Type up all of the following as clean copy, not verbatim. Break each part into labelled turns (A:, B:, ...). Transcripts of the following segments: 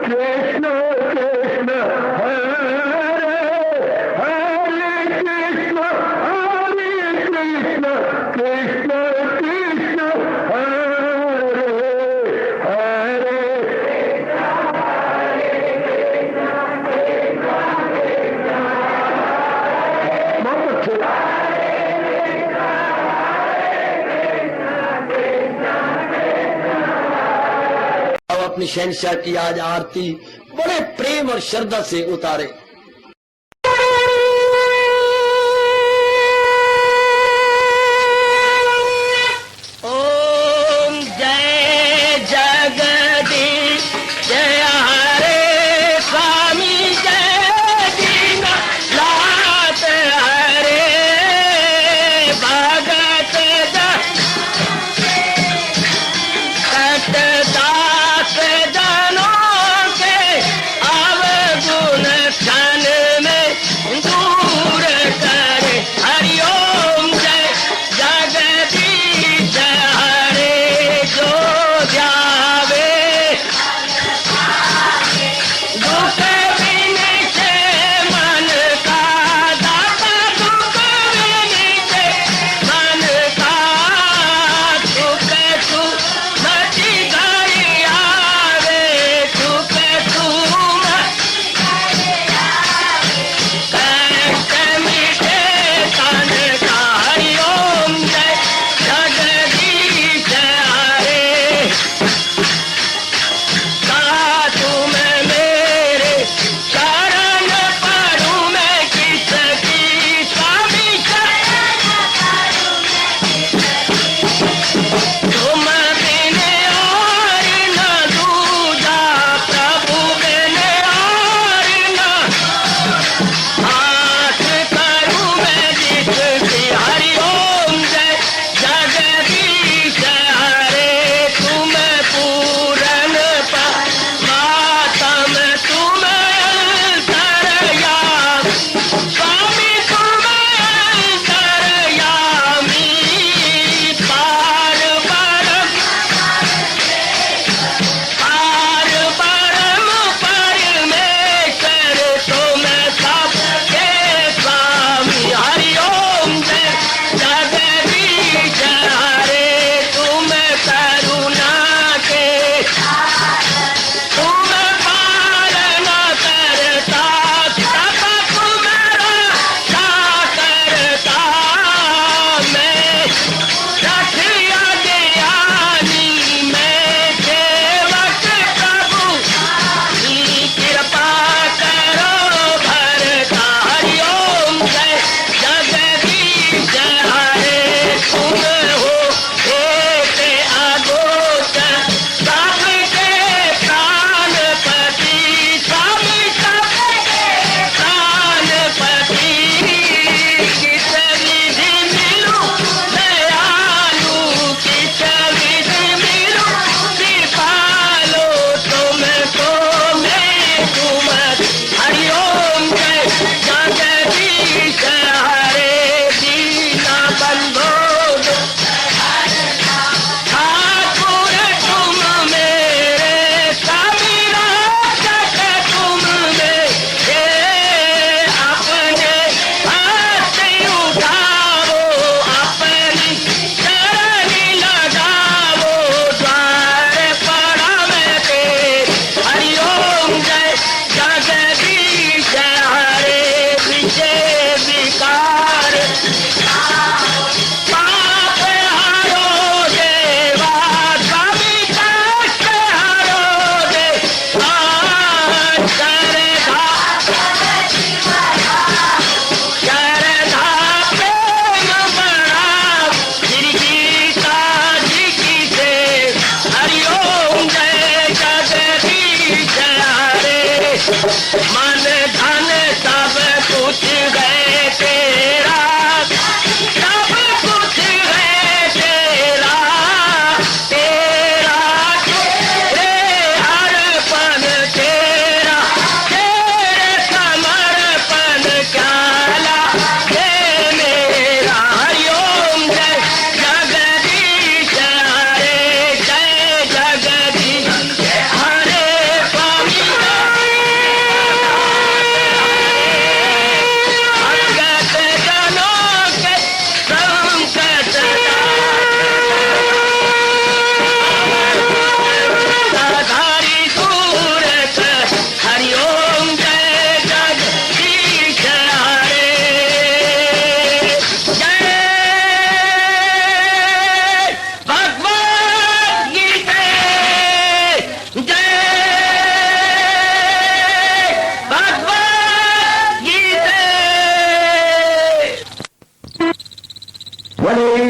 A: कृष्ण कृष्ण हरे हरे कृष्ण कृष्ण कृष्ण कृष्ण हरे हरे बहुत अच्छे। अब अपनी शहंशाह की आज आरती बड़े प्रेम और श्रद्धा से उतारे।
B: ओम जय जगदीश जय हरे स्वामी जय दीनानाथ हरे भगत दास जनों के अवगुण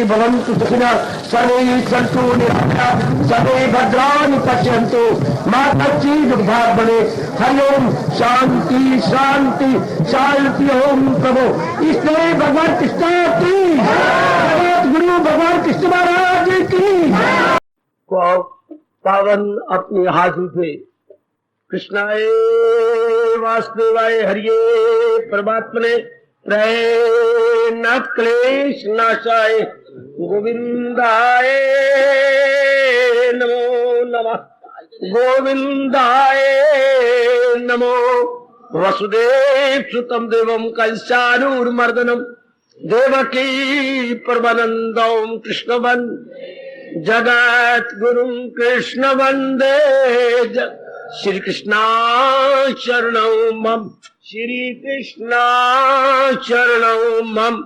A: भवन्तु सुखिनः सर्वे सन्तु निरामयाः सर्वे भद्राणि पश्यन्तु मा कश्चित् दुर्भाग् भवेत्। हरि ओम शांति शांति शांति। ओम प्रभु इसलिए भगवान कृष्ण की जगत गुरु भगवान कृष्ण महाराज की पावन अपने हाथों से कृष्णाय वासुदेवाय हरिये परमात्मने प्रणत क्लेश नाशाय गोविंदाय नमो नमः गोविंदाय नमो। वसुदेव सुतम देवम कंसानूरमर्दनम देवकी परमानंदम कृष्ण जगत गुरु कृष्ण वंदे श्री कृष्णा शरणौ मम श्री कृष्णा शरणौ मम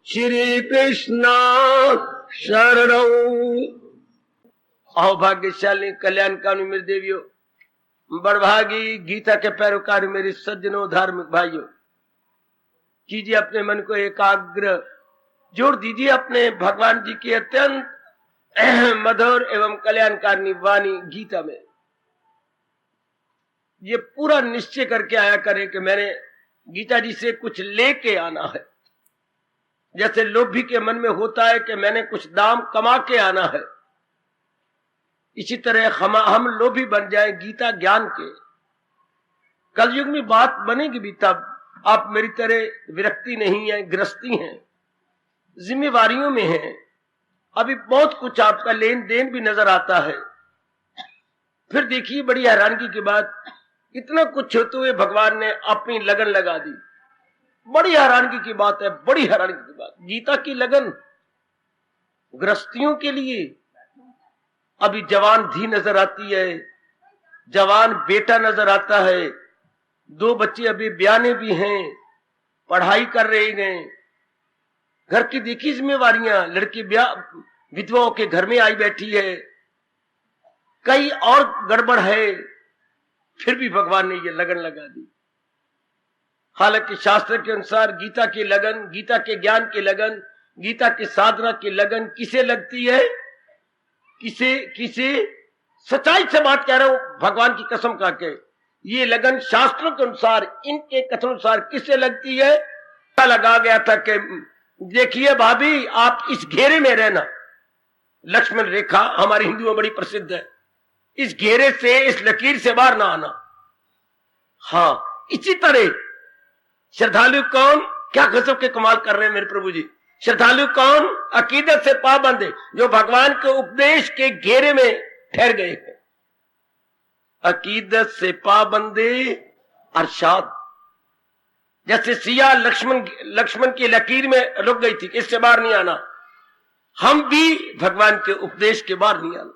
A: श्री कृष्णा शरणौ। आओ भाग्यशाली कल्याणकारी मेरे देवियों, बड़भागी गीता के पैरोकार मेरे सज्जनों धार्मिक भाइयों, कीजिए अपने मन को एकाग्र, जोड़ दीजिए अपने भगवान जी की अत्यंत मधुर एवं कल्याणकारी वाणी गीता में। ये पूरा निश्चय करके आया करें कि मैंने गीता जी से कुछ लेके आना है। जैसे लोभी के मन में होता है कि मैंने कुछ दाम कमा के आना है, इसी तरह हम लोभी बन जाएं गीता ज्ञान के। कलयुग में बात बनेगी भी तब आप मेरी तरह विरक्ति नहीं है, गृहस्थी हैं, जिम्मेवारियों में हैं, अभी बहुत कुछ आपका लेन देन भी नजर आता है। फिर देखिए बड़ी हैरानगी की बात, इतना कुछ होते हुए भगवान ने अपनी लगन लगा दी। बड़ी हैरानगी की बात है, बड़ी हैरानगी की बात। गीता की लगन गृहस्थियों के लिए। अभी जवान धी नजर आती है, जवान बेटा नजर आता है, 2 बच्चे अभी ब्याने भी हैं, पढ़ाई कर रहे हैं, घर की देखी जिम्मेवारियां, लड़की ब्याह विधवाओं के घर में आई बैठी है, कई और गड़बड़ है, फिर भी भगवान ने ये लगन लगा दी। हालांकि शास्त्र के अनुसार गीता की लगन, गीता के ज्ञान की लगन, गीता की साधना की लगन किसे लगती है? किसे सच्चाई से बात कह रहा हूं, भगवान की कसम खा के, ये लगन शास्त्रों के अनुसार, इनके कथन अनुसार किसे लगती है? लगा गया था कि देखिए भाभी आप इस घेरे में रहना, लक्ष्मण रेखा हमारे हिंदुओं में बड़ी प्रसिद्ध है, इस घेरे से, इस लकीर से बाहर ना आना। हाँ, इसी तरह श्रद्धालु कौन, क्या गजब के कमाल कर रहे हैं मेरे प्रभु जी। श्रद्धालु कौन? अकीदत से पाबंद है, जो भगवान के उपदेश के घेरे में ठहर गए हैं। अकीदत से पाबंदे अरशाद, जैसे सिया लक्ष्मण की लकीर में रुक गई थी, इससे बाहर नहीं आना। हम भी भगवान के उपदेश के बाहर नहीं आना।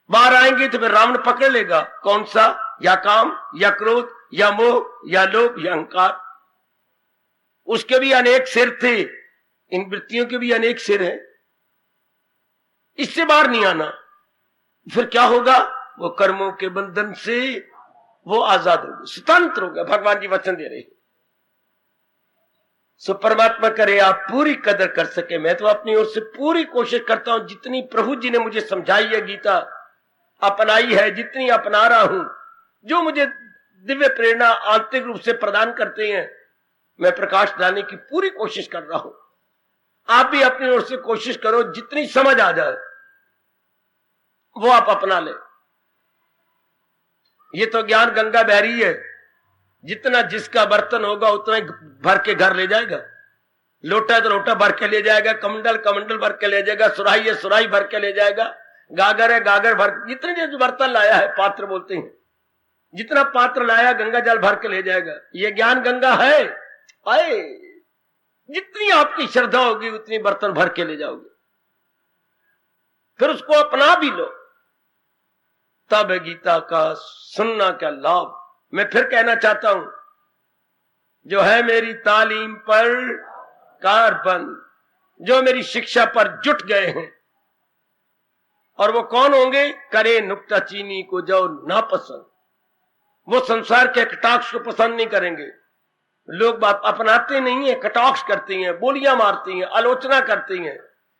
A: बाहर आएंगे तो फिर रावण पकड़ लेगा, कौन सा? या काम, या क्रोध, या मोह, या लोभ, या अहंकार। उसके भी अनेक सिर थे, इन वृत्तियों के भी अनेक सिर हैं, इससे बाहर नहीं आना। फिर क्या होगा? वो कर्मों के बंधन से वो आजाद हो गए, स्वतंत्र हो गए। भगवान जी वचन दे रहे हैं। सो परमात्मा करे आप पूरी कदर कर सके। मैं तो अपनी ओर से पूरी कोशिश करता हूं, जितनी प्रभु जी ने मुझे समझाई है, गीता अपनाई है, जितनी अपना रहा हूं, जो मुझे दिव्य प्रेरणा आंतरिक रूप से प्रदान करते हैं, मैं प्रकाश डालने की पूरी कोशिश कर रहा हूं। आप भी अपनी ओर से कोशिश करो, जितनी समझ आ जाए वो आप अपना ले। ये तो ज्ञान गंगा बह रही है, जितना जिसका बर्तन होगा उतना ही भर के घर ले जाएगा। लोटा है तो लोटा भर के ले जाएगा, कमंडल कमंडल भर के ले जाएगा, सुराही है सुराही भर के ले जाएगा, गागर है गागर भर, जितने जो बर्तन लाया है, पात्र बोलते हैं, जितना पात्र लाया गंगा जल भर के ले जाएगा। ये ज्ञान गंगा है। आए, जितनी आपकी श्रद्धा होगी उतनी बर्तन भर के ले जाओगे, फिर उसको अपना भी लो, तब गीता का सुनना क्या लाभ। मैं फिर कहना चाहता हूं, जो है मेरी तालीम पर कारबंद, जो मेरी शिक्षा पर जुट गए हैं, और वो कौन होंगे? करे नुक्ताचीनी को जो नापसंद, वो संसार के कटाक्ष को पसंद नहीं करेंगे, लोग बात अपनाते नहीं है, कटाक्ष करती हैं, बोलियां मारती हैं, आलोचना करती हैं,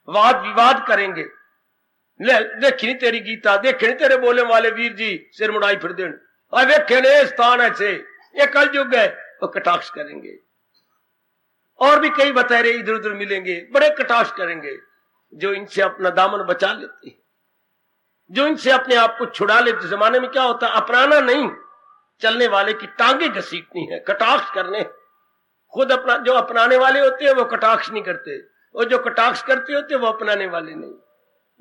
A: वाद विवाद करेंगे। ले देखी तेरी गीता, देखे तेरे बोले वाले वीर जी सिर मुड़ाई फिर देन, वेखे ने स्थान ऐसे, ये कल युग है, तो कटाक्ष करेंगे। और भी कई बतेरे इधर उधर मिलेंगे, बड़े कटाक्ष करेंगे। जो इनसे अपना दामन बचा लेते हैं, जो इनसे अपने आप को छुड़ा लेते। जमाने में क्या होता है, अपनाना नहीं, चलने वाले की टांगे घसीटनी है, कटाक्ष करने। खुद अपना जो अपनाने वाले होते हैं वो कटाक्ष नहीं करते, और जो कटाक्ष करते होते हैं वो अपनाने वाले नहीं।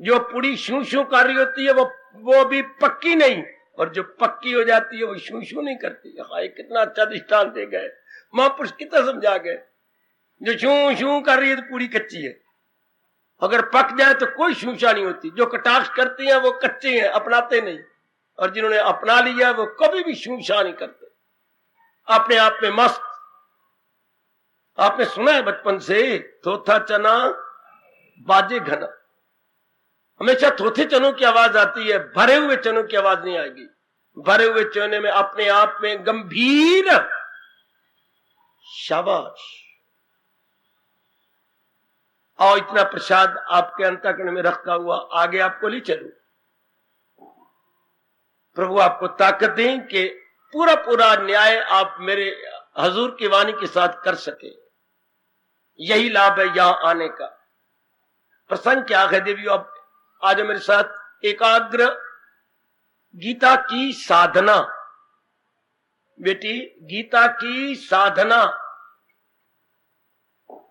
A: जो पूरी शू शू कर रही होती है वो भी पक्की नहीं, और जो पक्की हो जाती है वो शू शू नहीं करती। हाय कितना अच्छा दृष्टांत दे गए महापुरुष, कितना समझा गए। जो शू शू कर रही है तो पूरी कच्ची है, अगर पक जाए तो कोई शूशा नहीं होती। जो कटाक्ष करती हैं वो कच्चे हैं, अपनाते नहीं, और जिन्होंने अपना लिया वो कभी भी शूशा नहीं करते, अपने आप में मस्त। आपने सुना है बचपन से, थोथा चना बाजे घना, हमेशा थोथे चनों की आवाज आती है, भरे हुए चनों की आवाज नहीं आएगी। भरे हुए चने में अपने आप में गंभीर, शाबाश। और इतना प्रसाद आपके अंतःकरण में रखा हुआ आगे आपको ले चलूं। प्रभु आपको ताकत दें कि पूरा पूरा न्याय आप मेरे हजूर की वाणी के साथ कर सके। यही लाभ है यहां आने का। प्रसंग क्या है देवियों, आप आज मेरे साथ एकाग्र गीता की साधना। बेटी, गीता की साधना,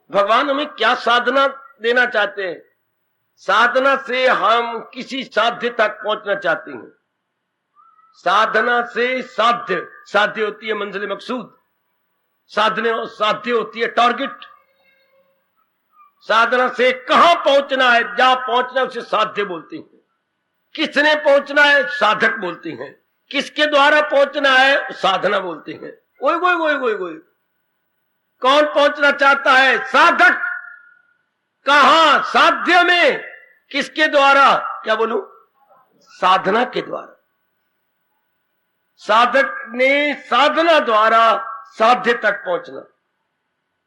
A: भगवान हमें क्या साधना देना चाहते हैं? साधना से हम किसी साध्य तक पहुंचना चाहते हैं। साधना से साध्य, साध्य होती है मंजिल मकसूद, साध्य होती है टारगेट। साधना से कहां पहुंचना है, जहां पहुंचना है उसे साध्य बोलते हैं। किसने पहुंचना है, साधक बोलते हैं। किसके द्वारा पहुंचना है, साधना बोलते हैं। ओए कौन पहुंचना चाहता है, साधक। कहां, साध्य में। किसके द्वारा, क्या बोलूं, साधना के द्वारा। साधक ने साधना द्वारा साध्य तक पहुंचना,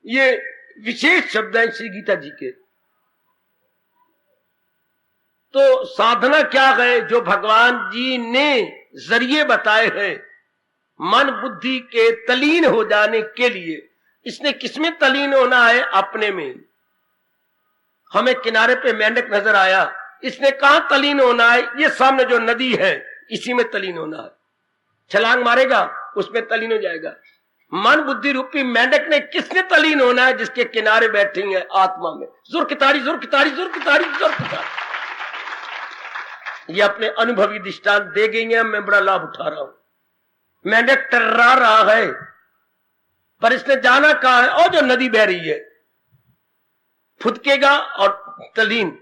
A: ये विशेष शब्द है श्री गीता जी के। तो साधना क्या है, जो भगवान जी ने जरिए बताए हैं मन बुद्धि के तलीन हो जाने के लिए। इसने किसमें तलीन होना है, अपने में। हमें किनारे पे मेंढक नजर आया, इसने कहां तलीन होना है, ये सामने जो नदी है इसी में तलीन होना है। छलांग मारेगा उसमें तलीन हो जाएगा। मन बुद्धि रूपी मेंढक ने किसने तलीन होना है, जिसके किनारे बैठी है आत्मा में। जुर कितारी जुर कितारी जुर कितारी जुर कितारी। ये अपने अनुभवी दृष्टांत दे गई है, मैं बड़ा लाभ उठा रहा हूं। मेंढक टर्रा रहा है, पर इसने जाना कहां है, और जो नदी बह रही है, फुदकेगा और तलीन।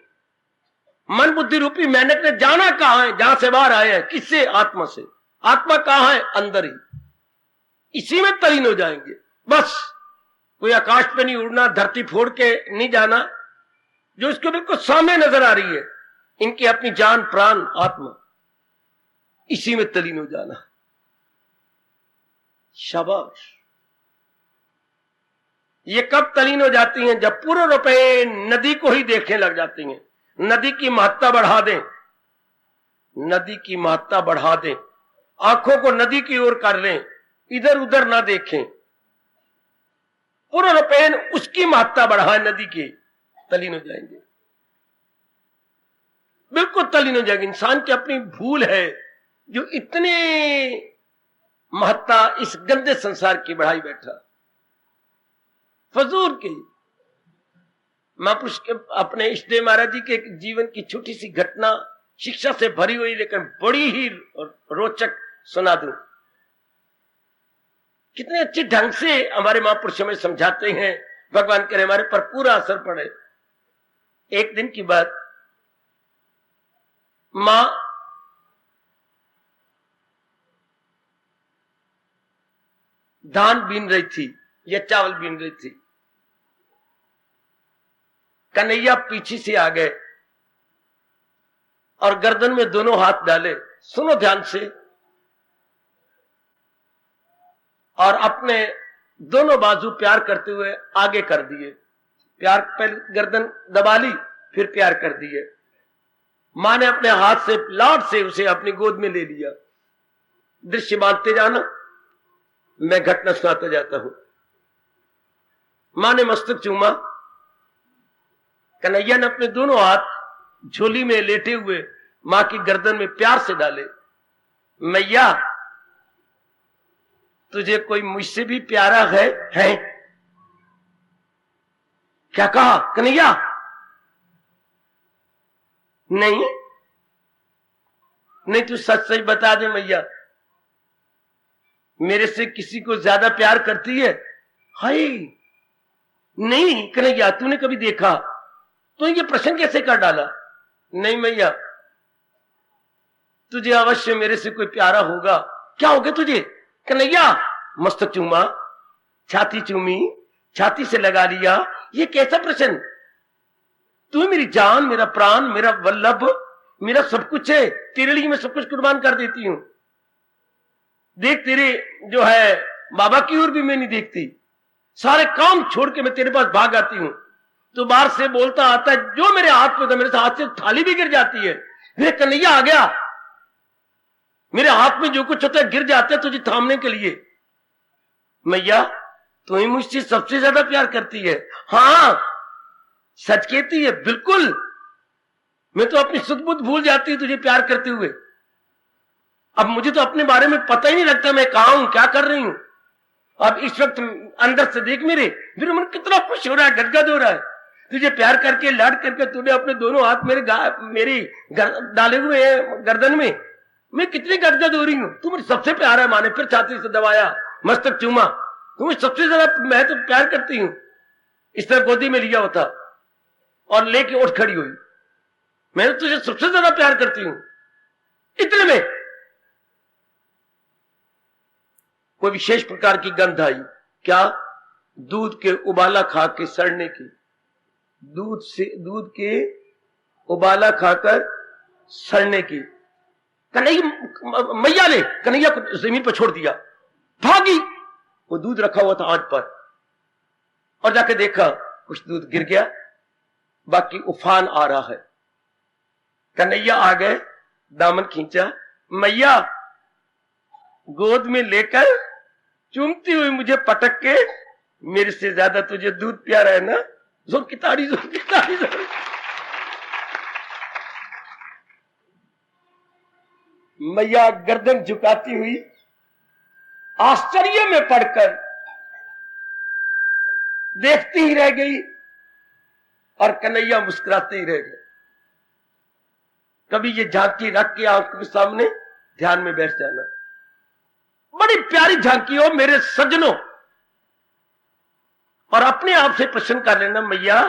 A: मन बुद्धि रूपी मेंढक ने जाना कहां है, जहां से बाहर आए हैं, किससे, आत्मा से। आत्मा कहां है, अंदर ही, इसी में तलीन हो जाएंगे। बस कोई आकाश पे नहीं उड़ना, धरती फोड़ के नहीं जाना, जो इसको बिल्कुल सामने नजर आ रही है, इनकी अपनी जान प्राण आत्मा, इसी में तलीन हो जाना। शाबाश। ये कब तलीन हो जाती हैं, जब पूरे रुपए नदी को ही देखने लग जाती हैं। नदी की महत्ता बढ़ा दें, नदी की महत्ता बढ़ा दें, आंखों को नदी की ओर कर लें, इधर उधर ना देखें। पूरे रुपए उसकी महत्ता बढ़ाए, नदी की, तलीन हो जाएंगे, बिल्कुल तलीन हो जाएगी। इंसान की अपनी भूल है जो इतने महत्ता इस गंदे संसार की बढ़ाई बैठा, फजूल की। महापुरुष के अपने इष्टदेव महाराज जी के जीवन की छोटी सी घटना, शिक्षा से भरी हुई लेकिन बड़ी ही रोचक सुना दूं। कितने अच्छे ढंग से हमारे महापुरुष हमें समझाते हैं, भगवान करे हमारे पर पूरा असर पड़े। एक दिन की बात, मां धान बीन रही थी या चावल बीन रही थी। कन्हैया पीछे से आ गए और गर्दन में दोनों हाथ डाले, सुनो ध्यान से, और अपने दोनों बाजू प्यार करते हुए आगे कर दिए। प्यार पहले गर्दन दबा ली, फिर प्यार कर दिए। मां ने अपने हाथ से लाड से उसे अपनी गोद में ले लिया। दृश्य बांधते जाना, मैं घटना सुनाता जाता हूं। मां ने मस्तक चूमा। कन्हैया ने अपने दोनों हाथ झोली में लेटे हुए मां की गर्दन में प्यार से डाले। मैया, तुझे कोई मुझसे भी प्यारा है? क्या कहा कन्हैया? नहीं नहीं, तू सच सच बता दे मैया, मेरे से किसी को ज्यादा प्यार करती है? हाय नहीं कन्हैया, तूने कभी देखा? तो ये प्रश्न कैसे कर डाला? नहीं मैया, तुझे अवश्य मेरे से कोई प्यारा होगा। क्या हो गया तुझे? कन्हैया, मस्तक चूमा, छाती चूमी, छाती से लगा लिया। ये कैसा प्रश्न? तू मेरी जान, मेरा प्राण, मेरा वल्लभ, मेरा सब कुछ है। तेरे लिए मैं सब कुछ कुर्बान कर देती हूं। देख, तेरे जो है बाबा की ओर भी मैं नहीं देखती। सारे काम छोड़ के मैं तेरे पास भाग आती हूं। तो बाहर से बोलता आता है, जो मेरे हाथ पे था, मेरे हाथ से थाली भी गिर जाती है। मेरे कन्हैया आ गया, मेरे हाथ में जो कुछ होता है गिर जाता है तुझे थामने के लिए। मैया, तू ही मुझसे सबसे ज्यादा प्यार करती है। हाँ, सच कहती है, बिल्कुल। मैं तो अपनी सुध बुध भूल जाती हूं तुझे प्यार करते हुए। अब मुझे तो अपने बारे में पता ही नहीं लगता मैं कहां हूं, क्या कर रही हूं। अब इस वक्त अंदर से देख, मेरे मन कितना खुश हो रहा है, गदगद हो रहा है। तुझे प्यार करके, लाड करके तूने अपने दोनों हाथ मेरी डाले हुए हैं गर्दन में। मैं कितनी गदगद हो रही हूं। तू मुझे सबसे प्यारा है। मां ने फिर छाती से दबाया, मस्तक चूमा। तू मुझे सबसे ज्यादा, मैं तो प्यार करती हूं। इस तरह गोदी में लिया होता और लेके उठ खड़ी हुई। मैं तुझे सबसे ज्यादा प्यार करती हूं। इतने में कोई विशेष प्रकार की गंध आई। क्या? दूध के उबाला खा के सड़ने की। दूध के उबाला खाकर सड़ने की। मैया ने कन्हैया को जमीन पर छोड़ दिया, भागी। वो दूध रखा हुआ था आंच पर, और जाके देखा कुछ दूध गिर गया, बाकी उफान आ रहा है। कन्हैया आ गए, दामन खींचा। मैया, गोद में लेकर चूमती हुई मुझे पटक के, मेरे से ज्यादा तुझे दूध प्यारा है ना? जोर की ताड़ी, जोर की ताड़ी, जोर। मैया गर्दन झुकाती हुई आश्चर्य में पड़कर देखती ही रह गई, और कन्हैया मुस्कुराते ही रह गए। कभी ये झांकी रख के आंखों के सामने ध्यान में बैठ जाना। बड़ी प्यारी झांकी हो मेरे सज्जनों। और अपने आप से प्रश्न कर लेना, मैया,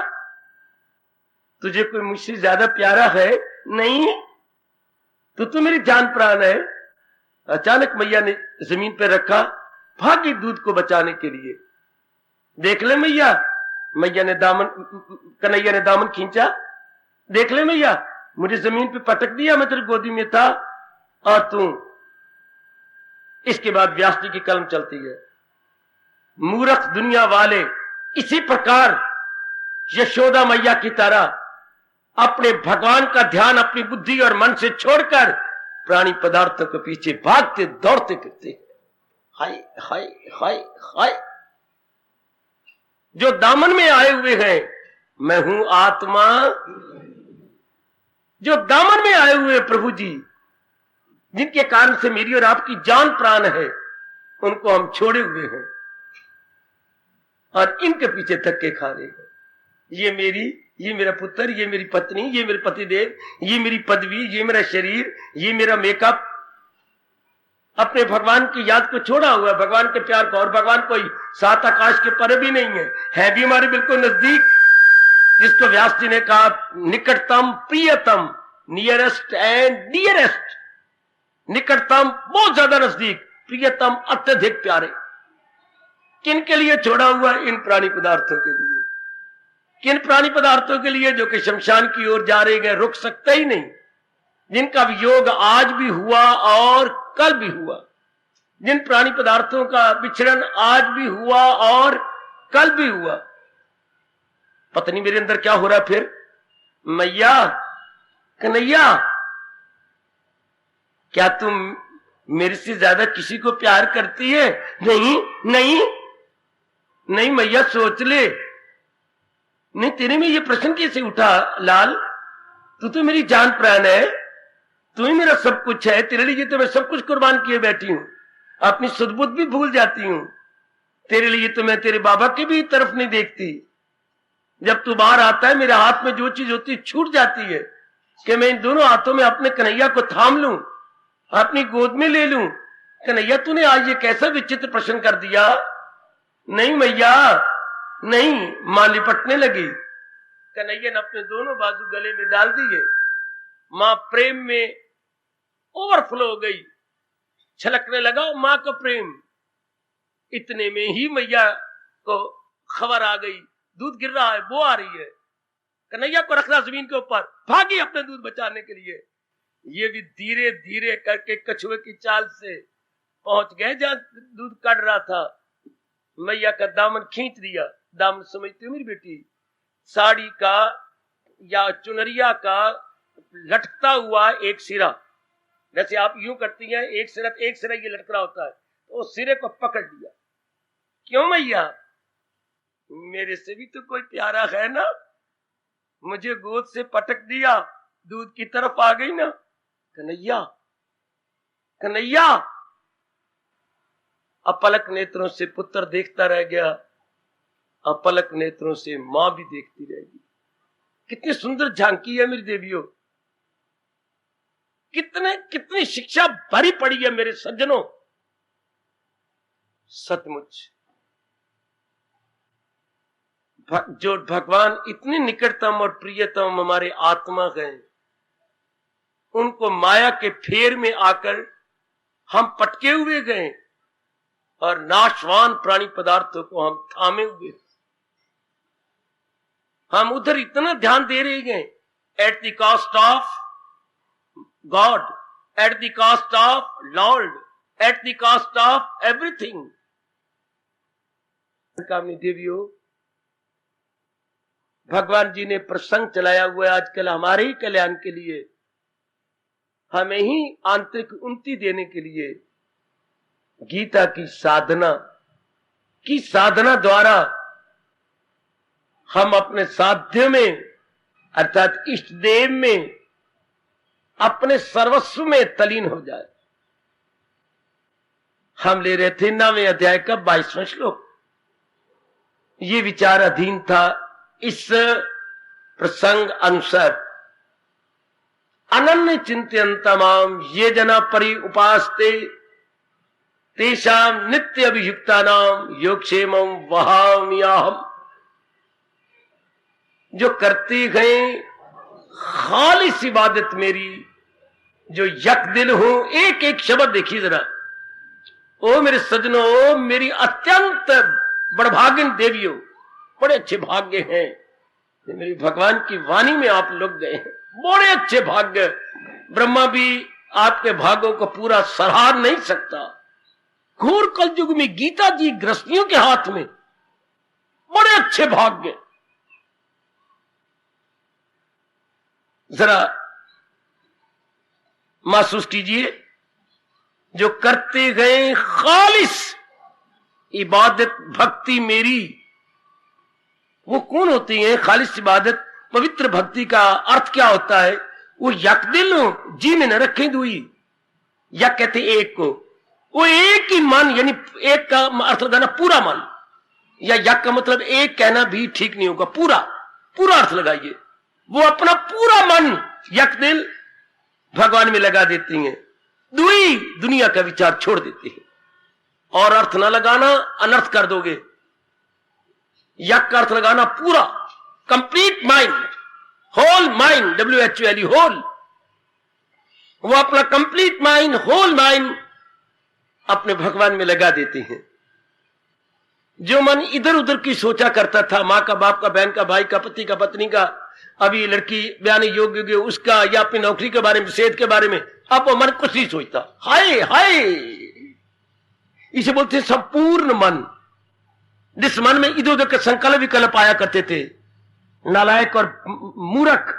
A: तुझे कोई मुझसे ज्यादा प्यारा है? नहीं, तो मेरी जान प्राण है। अचानक मैया ने जमीन पर रखा, भागी दूध को बचाने के लिए। देख ले मैया, कन्हैया ने दामन खींचा। देख ले मैया, मुझे जमीन पे पटक दिया, मैं तेरी गोदी में था, और तू। इसके बाद व्यास जी की कलम चलती है। मूर्ख दुनिया वाले इसी प्रकार यशोदा मैया की तरह अपने भगवान का ध्यान अपनी बुद्धि और मन से छोड़कर प्राणी पदार्थों के पीछे भागते दौड़ते फिरते। हाय हाय हाय हाय। जो दामन में आए हुए हैं, मैं हूं आत्मा, जो दामन में आए हुए प्रभु जी, जिनके कारण से मेरी और आपकी जान प्राण है, उनको हम छोड़े हुए हैं और इनके पीछे धक्के खा रहे हैं। ये मेरा पुत्र, ये मेरी पत्नी, ये मेरे पतिदेव, ये मेरी पदवी, ये मेरा शरीर, ये मेरा मेकअप, अपने भगवान की याद को छोड़ा हुआ, भगवान के प्यार को। और भगवान कोई सात आकाश के परे भी नहीं है भी हमारे बिल्कुल नजदीक, जिसको व्यास जी ने कहा निकटतम प्रियतम, नियरेस्ट एंड डियरेस्ट। निकटतम बहुत ज्यादा नजदीक, प्रियतम अत्यधिक प्यारे। किन के लिए छोड़ा हुआ? इन प्राणी पदार्थों के लिए। किन प्राणी पदार्थों के लिए? जो कि शमशान की ओर जा रहे गए, रुक सकते ही नहीं, जिनका वियोग आज भी हुआ और कल भी हुआ, जिन प्राणी पदार्थों का विचरण आज भी हुआ और कल भी हुआ। पत्नी मेरे अंदर क्या हो रहा है फिर, मैया कन्हैया क्या तुम मेरे से ज्यादा किसी को प्यार करती है? नहीं नहीं नहीं मैया सोच ले। नहीं, तेरे में ये प्रश्न कैसे उठा लाल? तू तो मेरी जान प्राण है, तू ही मेरा सब कुछ है, तेरे लिए तो मैं सब कुछ कुर्बान किए बैठी हूं, अपनी सुध-बुध भी भूल जाती हूं। तेरे लिए तो मैं तेरे बाबा की भी तरफ नहीं देखती। जब तू बाहर आता है मेरे हाथ में जो चीज होती छूट जाती है कि मैं इन दोनों हाथों में अपने कन्हैया को थाम लूं, अपनी गोद में ले लूं। कन्हैया तूने आज ये कैसा विचित्र प्रश्न कर दिया? नहीं मैया नहीं। मां लिपटने लगी। कन्हैया ने अपने दोनों बाजू गले में डाल दिए। मां प्रेम में ओवरफ्लो हो गई, छलकने लगा मां का प्रेम। इतने में ही मैया को खबर आ गई, दूध गिर रहा है, बो आ रही है। कन्हैया को रखना जमीन के ऊपर, भागी अपने दूध बचाने के लिए। ये भी धीरे धीरे करके कछुए की चाल से पहुंच गए जहां दूध काट रहा था। मैया का दामन खींच दिया। दामन समझती हो मेरी बेटी, साड़ी का या चुनरिया का लटकता हुआ एक सिरा, जैसे आप यूं करती हैं, एक सिरा ये लटक रहा होता है, तो उस सिरे को पकड़ लिया। क्यों मैया? मेरे से भी तो कोई प्यारा है ना, मुझे गोद से पटक दिया, दूध की तरफ आ गई ना। कन्हैया कन्हैया। अपलक नेत्रों से पुत्र देखता रह गया, अपलक नेत्रों से मां भी देखती रहेगी। कितनी सुंदर झांकी है मेरी देवियों, कितनी शिक्षा भरी पड़ी है मेरे सज्जनों। सचमुच जो भगवान इतने निकटतम और प्रियतम हमारे आत्मा हैं, उनको माया के फेर में आकर हम पटके हुए गए और नाशवान प्राणी पदार्थों को हम थामे हुए। हम उधर इतना ध्यान दे रहे गए, at the cost of God, at the cost of Lord, at the cost of everything. कामनी देवियों, भगवान जी ने प्रसंग चलाया हुआ है आजकल हमारे ही कल्याण के लिए, हमें ही आंतरिक उन्नति देने के लिए। गीता की साधना द्वारा हम अपने साध्य में अर्थात इष्ट देव में अपने सर्वस्व में तलीन हो जाए। हम ले रहे थे 9वें अध्याय का 22वां श्लोक। ये विचार अधीन था इस प्रसंग अनुसार। अनन्य चिंतयन्तमाम ये जना परि उपासते तेषाम नित्य अभियुक्तानाम योगक्षेमं वहाम्यहम्। जो करते गए खालिस इबादत मेरी, जो यक दिल हो, एक एक शब्द देखिए जरा। ओ मेरे सज्जनों, ओ मेरी अत्यंत बड़भागिन देवियों, बड़े अच्छे भाग्य हैं मेरी भगवान की वाणी में आप लोग गए हैं, बड़े अच्छे भाग्य। ब्रह्मा भी आपके भाग्यों को पूरा सराह नहीं सकता। घोर कलयुग में गीता जी गृहस्थियों के हाथ में, बड़े अच्छे भाग्य। जरा महसूस कीजिए, जो करते गए खालिस इबादत भक्ति मेरी, वो कौन होती है? खालिस इबादत पवित्र भक्ति का अर्थ क्या होता है? वो यकदिल जी में न रखे दुई, यक कहते एक को, वो एक ही मन, यानी एक का अर्थ लगाना पूरा मन, या यक का मतलब एक कहना भी ठीक नहीं होगा, पूरा अर्थ लगाइए। वो अपना पूरा मन यकदिल भगवान में लगा देती हैं, दुई दुनिया का विचार छोड़ देती है। और अर्थ ना लगाना, अनर्थ कर दोगे। यक का अर्थ लगाना पूरा, complete mind, whole mind, WHOL whole. वो अपना कंप्लीट माइंड, होल माइंड अपने भगवान में लगा देते हैं। जो मन इधर उधर की सोचा करता था, मां का, बाप का, बहन का, भाई का, पति का, पत्नी का, अभी लड़की ब्याह योग्य उसका, या अपनी नौकरी के बारे में, सेहत के बारे में, अब वो मन कुछ नहीं सोचता। हाय हाय इसे बोलते हैं संपूर्ण मन, जिस मन में इधर उधर के संकल्प विकल्प आया करते थे। नालायक और मूर्ख,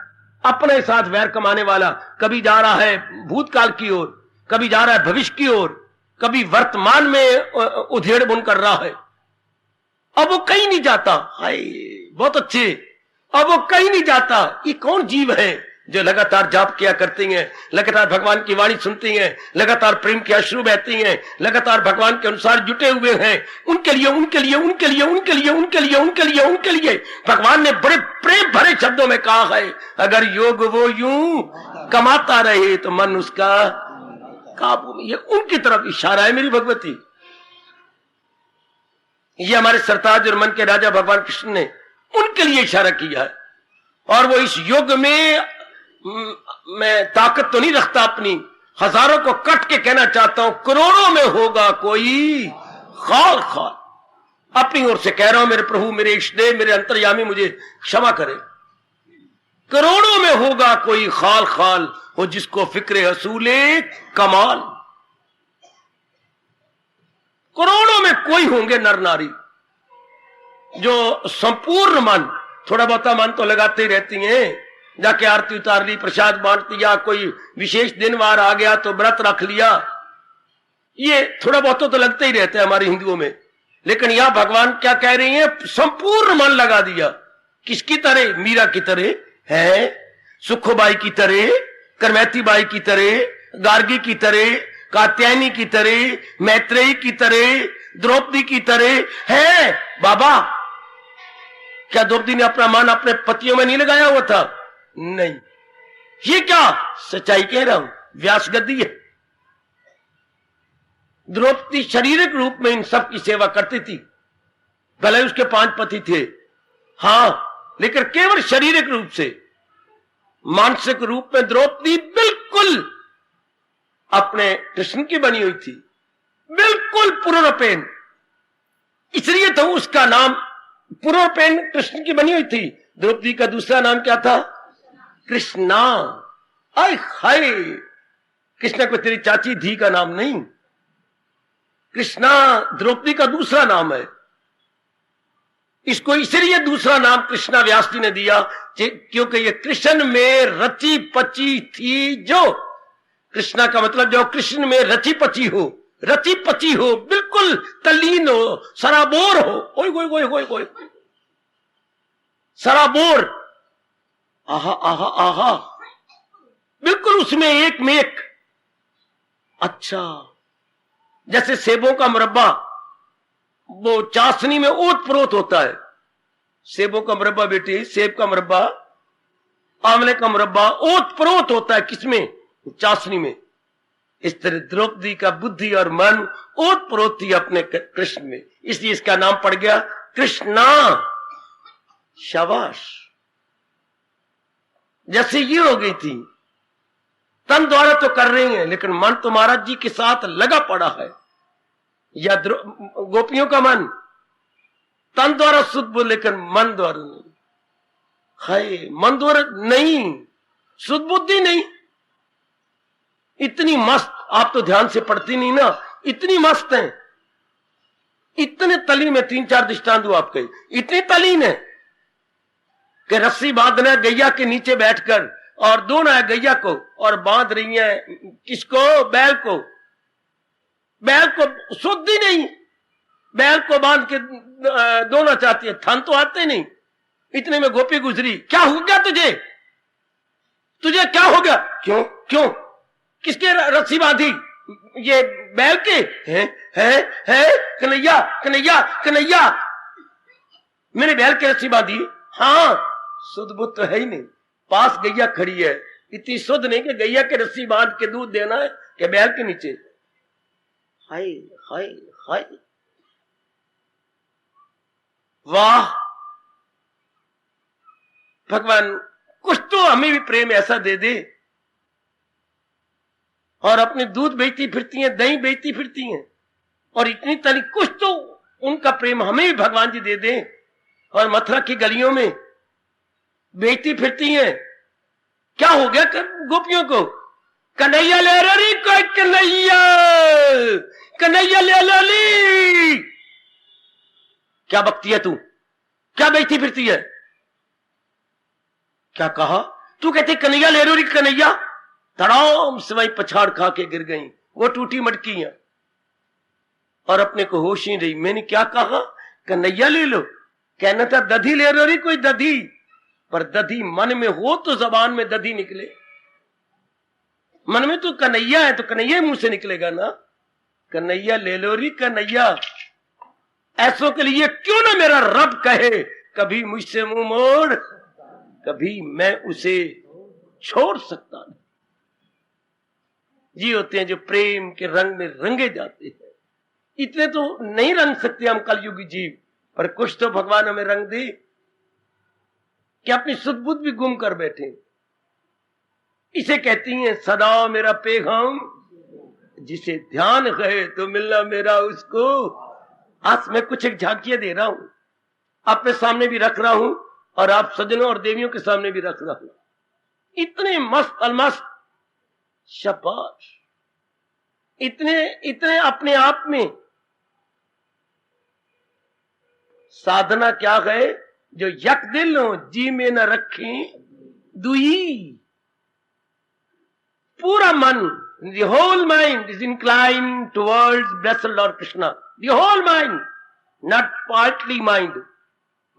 A: अपने साथ वैर कमाने वाला, कभी जा रहा है भूतकाल की ओर, कभी जा रहा है भविष्य की ओर, कभी वर्तमान में उधेड़ बुन कर रहा है। अब वो कहीं नहीं जाता। हाय बहुत अच्छे, अब वो कहीं नहीं जाता। ये कौन जीव है जो लगातार जाप किया करती हैं, लगातार भगवान की वाणी सुनती हैं, लगातार प्रेम के अश्रु बहती हैं, लगातार भगवान के अनुसार जुटे हुए हैं। उनके लिए उनके लिए उनके लिए उनके लिए उनके लिए उनके लिए उनके लिए भगवान ने बड़े प्रेम भरे शब्दों में कहा है, अगर योग वो यूं कमाता रहे तो मन उसका काबू में। ये उनकी तरफ इशारा है मेरी भगवती। ये हमारे सरताज और मन के राजा भगवान कृष्ण ने उनके लिए इशारा किया है। और वो इस युग में मैं ताकत तो नहीं रखता अपनी, हजारों को कट के कहना चाहता हूं, करोड़ों में होगा कोई खाल खाल। अपनी ओर से कह रहा हूं मेरे प्रभु, मेरे इष्टदेव, मेरे अंतर्यामी मुझे क्षमा करे। करोड़ों में होगा कोई खाल खाल, वो जिसको फिक्रे असूले कमाल। करोड़ों में कोई होंगे नर नारी जो संपूर्ण मन, थोड़ा बहुत मन तो लगाते ही रहती हैं, जाके आरती उतार ली, प्रसाद बांट दिया, कोई विशेष दिन वार आ गया तो व्रत रख लिया, ये थोड़ा बहुत तो लगते ही रहते हैं हमारे हिंदुओं में। लेकिन यहां भगवान क्या कह रही हैं, संपूर्ण मन लगा दिया। किसकी तरह? मीरा की तरह है, सुखोबाई की तरह, करमैती बाई की तरह, गार्गी की तरह, कात्यायनी की तरह, मैत्रेयी की तरह, द्रौपदी की तरह है। बाबा क्या द्रौपदी ने अपना मन अपने पतियों में नहीं लगाया हुआ था? नहीं। ये क्या सच्चाई कह रहा हूं, व्यास गद्दी है। द्रौपदी शारीरिक रूप में इन सब की सेवा करती थी, भले उसके 5 पति थे, हां, लेकिन केवल शारीरिक रूप से। मानसिक रूप में द्रौपदी बिल्कुल अपने कृष्ण की बनी हुई थी, बिल्कुल पूर्णपेन। इसलिए तो उसका नाम पूर्णपेन कृष्ण की बनी हुई थी। द्रौपदी का दूसरा नाम क्या था? कृष्णा। आय हाय, कृष्णा को तेरी चाची धी का नाम नहीं, कृष्णा द्रौपदी का दूसरा नाम है। इसको इसलिए दूसरा नाम कृष्णा व्यास जी ने दिया क्योंकि ये कृष्ण में रची पची थी। जो कृष्णा का मतलब जो कृष्ण में रची पची हो, रची पची हो, बिल्कुल तल्लीन हो, सराबोर हो, ओए ओए ओए ओए ओए, सराबोर, आहा आहा आहा, बिल्कुल उसमें एक में एक। अच्छा, जैसे सेबों का मुरब्बा वो चाशनी में ओत प्रोत होता है। सेबों का मुरब्बा बेटी, सेब का मुरब्बा, आंवले का मुरब्बा ओत प्रोत होता है किसमें? चाशनी में। इस तरह द्रौपदी का बुद्धि और मन ओत प्रोत थी अपने कृष्ण में, इसलिए इसका नाम पड़ गया कृष्णा। शाबाश। जैसे ये हो गई थी, तन द्वारा तो कर रही है लेकिन मन तो महाराज जी के साथ लगा पड़ा है। या गोपियों का मन तन द्वारा शुद्ध बोल, लेकिन मन द्वारा नहीं। हाय, मन द्वारा नहीं, शुद्ध बुद्धि नहीं। इतनी मस्त, आप तो ध्यान से पढ़ती नहीं ना, इतनी मस्त है, इतने तलीन में 3-4 दृष्टांत दो आपके, इतनी तलीन है कि रस्सी बांधना गैया के नीचे बैठकर, और दोना है गैया को और बांध रही है किसको? बैल को। बैल को शुद्ध ही नहीं, बैल को बांध के दोना चाहती है, थन तो आते नहीं। इतने में गोपी गुजरी, क्या हो गया तुझे? तुझे क्या हो गया? क्यों क्यों? किसके रस्सी बांधी? ये बैल के है कन्हैया कन्हैया कन्हैया, मैंने बैल के रस्सी बांधी। हाँ, शुद्ध बुद्ध तो है ही नहीं, पास गैया खड़ी है, इतनी शुद्ध नहीं कि गैया के रस्सी बांध के दूध देना है कि बैल के नीचे। हाय हाय हाय, वाह भगवान, कुछ तो हमें भी प्रेम ऐसा दे दे। और अपने दूध बेचती फिरती हैं, दही बेचती फिरती हैं, और इतनी तली, कुछ तो उनका प्रेम हमें भी भगवान जी दे दे। और मथुरा की गलियों में बेचती फिरती हैं। क्या हो गया गोपियों को? कन्हैया ले री कोई कन्हैया, कन्हैया ले ली। क्या बकती है तू, क्या बेचती फिरती है? क्या कहा? तू कहती कन्हैया ले री कन्हैया। धड़ाम से वही पछाड़ खा के गिर गई, वो टूटी मटकियां और अपने को होश ही रही। मैंने क्या कहा? कन्हैया ले लो। कहना था दधी ले रो रही कोई दधी, पर दधी मन में हो तो जबान में दधी निकले। मन में तो कन्हैया है तो कन्हैया मुंह से निकलेगा ना। कन्हैया ले लो री कन्हैया, ऐसों के लिए क्यों ना मेरा रब कहे कभी मुझसे मुंह मोड़, कभी मैं उसे छोड़ सकता नहीं। जी होते हैं जो प्रेम के रंग में रंगे जाते हैं। इतने तो नहीं रंग सकते हम कलयुगी जीव, पर कुछ तो भगवान हमें रंग दे कि अपनी सुध-बुध भी गुम कर बैठे। इसे कहती हैं सदा मेरा पैगाम, जिसे ध्यान है तो मिलना मेरा उसको। आज मैं कुछ एक झांकियां दे रहा हूं, अपने सामने भी रख रहा हूं और आप सज्जनों और देवियों के सामने भी रख रहा हूं। इतने मस्त अलमस्त, शाबाश, इतने अपने आप में साधना क्या है जो यक दिल हो जी में न रखे दुई। पूरा मन, the whole mind is inclined towards blessed Lord Krishna. The whole mind, not partly mind.